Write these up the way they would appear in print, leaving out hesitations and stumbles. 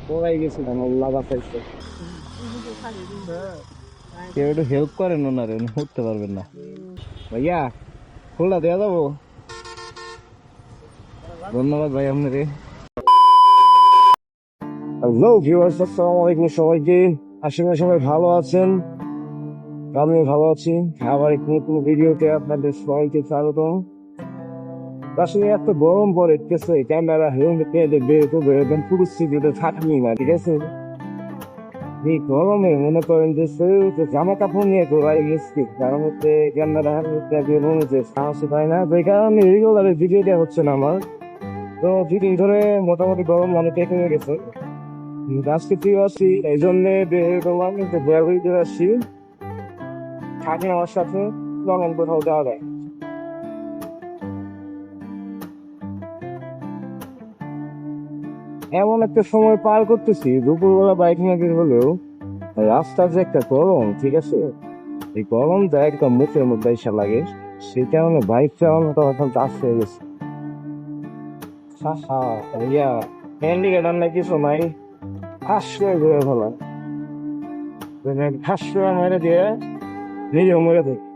পড়াই গেছিলাম আল্লাহ বাঁচাইছে। কেউ একটু হেল্প করেন ওনারে, উঠতে পারবেন না ভাইয়া, খোলা দেওয়া যাবো? ধন্যবাদ ভাই আপনারে। হ্যালো ভিউয়ার্স, আসসালামু আলাইকুম সবাইকে। আশা করি সবাই ভালো আছেন, আমিও ভালো আছি। আবার একটি নতুন ভিডিওতে আপনাদের সবাইকে স্বাগতম। আসলে এত গরম পড়ে, ঠিক আছে, ক্যামেরা হেলমেট নিয়ে বের করবে একদম পুরো সিটিতে থাকবি না, ঠিক আছে। এই গরমে মনে করেন যে জামা কাপড় নিয়ে ঘোরাই গেছি, কারণ হচ্ছে ক্যামেরা হেলমেট সাহস পাই না, যে কারণে রেগুলার ভিডিও দেওয়া হচ্ছে না আমার। তো দুদিন ধরে মোটামুটি গরম অনেকটাই কমে গেছে। আজকে তুই আসি এই জন্যে বের করলাম, বের হইতে আসছি, থাকি আমার সাথে, লঙ্গন কোথাও যাওয়া যায়। এমন একটা সময় পার করতেছি, দুপুরবেলা বাইক নিয়ে বের হলেও রাস্তার যে একটা গরম, ঠিক আছে, এই গরমটা একদম মুখের মধ্যে এসে লাগে। সেই কারণে বাইক চালানোটা এখন চাষ হয়ে গেছে। ইয়া হ্যান্ডিকেটার না কিছু নাই, ঠাস করে ঘুরে ফেলা, ঠাস করে মেরে দিয়ে নিজে মরে থাকি।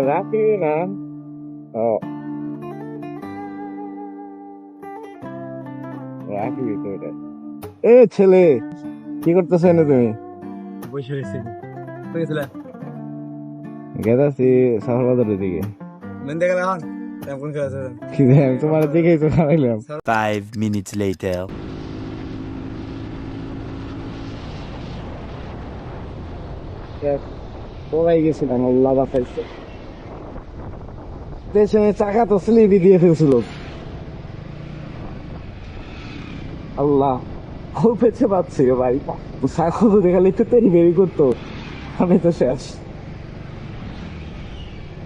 রাখি না, রাখি তো এটা। এ ছেলে, কি করতেছো না তুমি? বসে রয়েছি। গেদাছি শহর বাজারের দিকে। মেন দেখে এখন কোন খেলা আছে? কি জানি, তোমার দিকেই তো খারাইলাম। 5 minutes later. পড়াই গেছিলাম আল্লাহ বাঁচাইছে। পেছনে চাকা তো স্লিপই দিয়ে ফেলছিল। আল্লাহ, পেছে পাচ্ছি ভাই, চাকা যদি খালি একটু তেরি বেরি করতো আমি তো শেষ।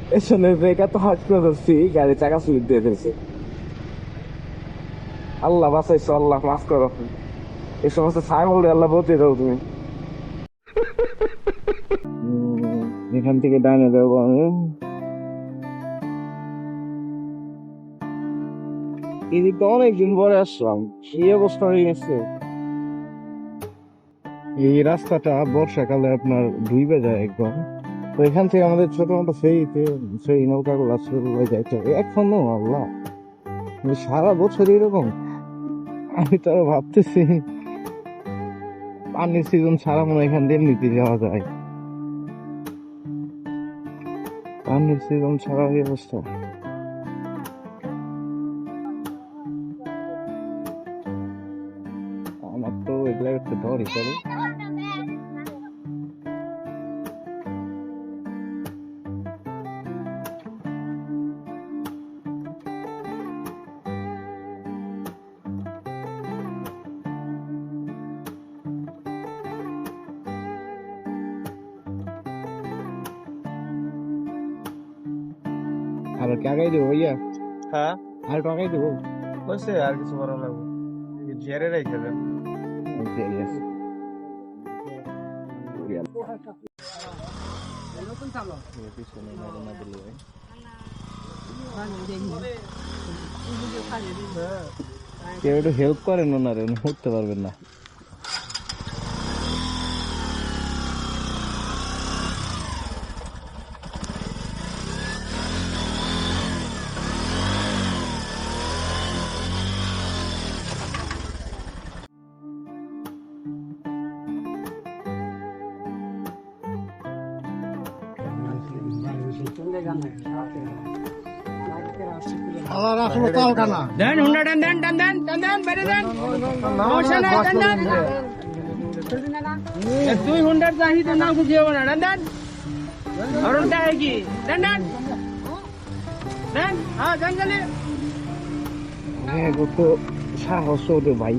পেছনে ব্রেকা তো হাট করে ধরছি, গাড়ি চাকা স্লিপ দিয়ে ফেলছে। আল্লাহ বাঁচাইছো, আল্লাহ মাফ করো। এই সমস্ত ছাগল আল্লাহ বলতে দাও তুমি। এখান থেকে ডানে দেবো আমি। এদিকে অনেকদিন পরে আসলাম, কি অবস্থা হয়ে গেছে। এই রাস্তাটা বর্ষাকালে আপনার ডুবে যায় একদম। তো এখান থেকে আমাদের ছোট মতো সেই নৌকাগুলো যাইতে হবে এখনো। আল্লাহ, সারা বছর এরকম? আমি তো আরো ভাবতেছি পানির সিজন ছাড়া মনে হয় এখান দিয়ে নিতে যাওয়া যায়। পানির সিজন ছাড়া এই অবস্থা। আমার তো এগুলা একটু ডরই করে। আর টাকাই দেবো ভাইয়া, হ্যাঁ আর টাকাই দেবো। বলছে আর কিছু করা লাগবে, জিয়ারে রেখে দেন। কেউ একটু হেল্প করেন ওনারে, উঠতে পারবেন না। দেন হুন্ডা দেন দেন দেন দেন দেন দেন বেরে দেন সমস্যা নাই দেন দেন তুই হুন্ডা চাহি তো না খুঁজে হবে না দেন দেন অরুণটা কি দেন দেন দেন হ্যাঁ দেন গেলে হ্যাঁ তো সাহস ওদের ভাই,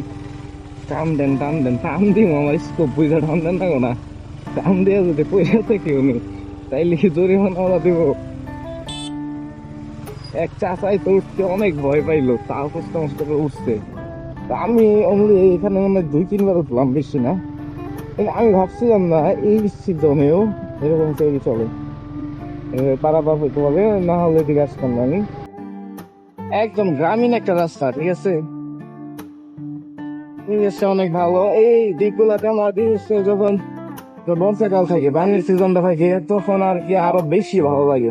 টান দেন টান দেন, টান দিব আমার স্কোপ বুঝা, টান দেন না না, টান দিয়ে যদি পয়সা থেকে উনি তাইলে জরিমানা ওরা দিব। এক চাচাই তো উঠতে অনেক ভয় পাইলো, তাও কষ্ট মষ্ট করে উঠছে। তা আমি অনলি এখানে মানে 2-3 বার উঠলাম, বেশি না। কিন্তু আমি ভাবছিলাম না এই সিজনেও এরকম তৈরি চলে, পারাপার হইতে হবে, না হলে এদিকে আসতাম না আমি। একদম গ্রামীণ একটা রাস্তা, ঠিক আছে। পরিবেশটা অনেক ভালো। এই দিকগুলাতে আমার বিশেষ করে যখন বর্ষাকাল থাকে, পানির সিজনটা থাকে, তখন আর কি আরো বেশি ভালো লাগে।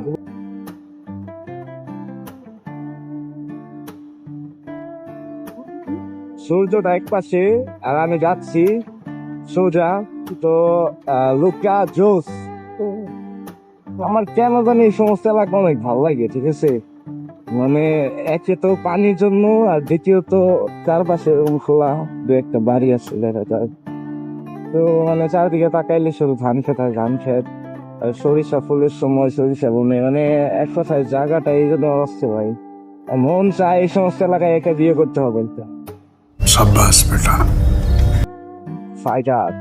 সূর্যটা এক পাশে আর আমি যাচ্ছি সোজা। তো লুকা জোস। আমার কেন জানি এই সমস্ত এলাকা অনেক ভালো লাগে, ঠিক আছে। মানে একে তো পানির জন্য, আর দ্বিতীয়ত চারপাশে এরকম খোলা দু একটা বাড়ি আছে দেখা যায়। তো মানে চারদিকে তাকাইলে শুধু ধান খেত আর ধান খেত, আর সরিষা ফুলের সময় সরিষা বনে, মানে এক কথায় জায়গাটা এই জন্য আসছে ভাই। আর মন চায় এই সমস্ত এলাকায় একে বিয়ে করতে হবে। शाबाश बेटा। ফাইটার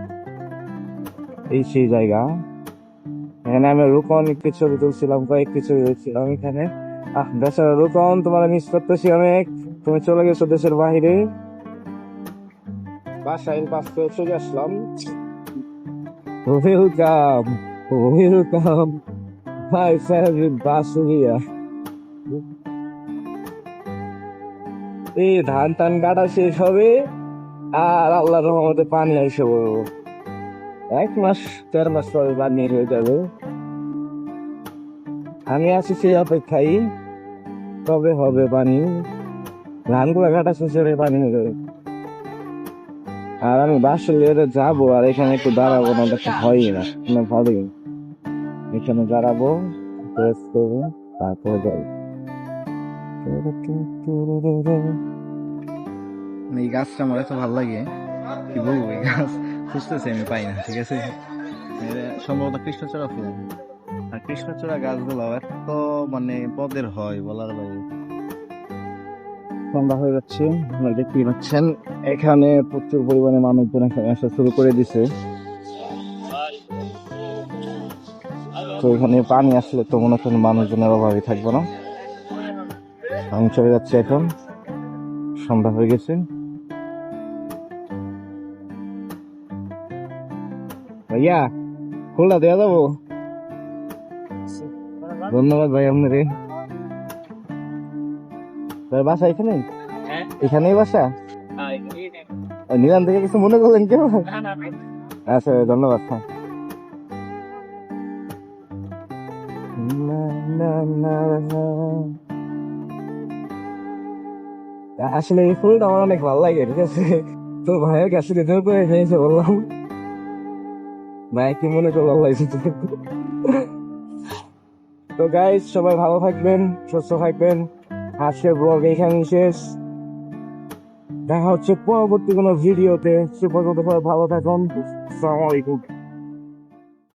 এই সেই জায়গা। এখানে আমি রূপন একটি ছবি তুলছিলাম, কয়েকটি ছবি তুলছিলাম এখানে। বেচারা রূপন, তোমার মিস করতেছি অনেক। তুমি চলে গেছো দেশের বাহিরে। বাসায় পাস করে চলে আসলাম। ওয়েলকাম, ওয়েলকাম মাই ফেভারিট বাসুরিয়া। এই ধান টান কাটা শেষ হবে আর আল্লাহর রহমতে পানি এসে পড়বো। 1 মাস 1.5 মাস পরে পানি হয়ে যাবে। আমি আছি সেই অপেক্ষায়, তবে হবে পানি। ধানগুলো কাটা শেষ হলে পানি হয়ে যাবে। আর আমি বাসলে যাবো, আর এখানে একটু দাঁড়াবো, না দেখতে হয়ই না, ভালোই। এখানে দাঁড়াবো, রেস্ট করবো, তারপর যাবো। এই গাছটা আমার এত ভালো লাগে, কি বলবো, এই গাছ খুঁজতেছি আমি পাই না, ঠিক আছে। এটা সম্ভবত কৃষ্ণচূড়া ফুল। আর কৃষ্ণচূড়া গাছগুলো এত মানে পদের হয় বলার বাইরে। ঠান্ডা হয়ে যাচ্ছে, আপনারা দেখতেই পাচ্ছেন। এখানে প্রচুর পরিমাণে মানুষজন এখানে আসা শুরু করে দিছে। তো এখানে পানি আসলে তো মনে করেন মানুষজনের অভাবই থাকবে না। আমি চলে যাচ্ছি এখন, সন্ধ্যা হয়ে গেছে। ভাইয়া খোলা দেওয়া যাবো? ধন্যবাদ ভাই আপনারে। বাসা এখানে, এখানেই বাসা? নিলাম থেকে কিছু মনে করলেন কেউ? আচ্ছা ধন্যবাদ। হ্যাঁ, আসলে এই ফুলটা আমার অনেক ভালো লাগে, ঠিক আছে। তো ভাইয়ের কাছে রিটার্ন করে নিয়েছে, বললাম ভাই কি মনে করলো আল্লাহ। তো গাইস, সবাই ভালো থাকবেন, সুস্থ থাকবেন। আজকের ব্লগ এখানে শেষ। দেখা হচ্ছে পরবর্তী কোনো ভিডিওতে। সে পর্যন্ত সবাই ভালো থাকুন। আসসালামু আলাইকুম।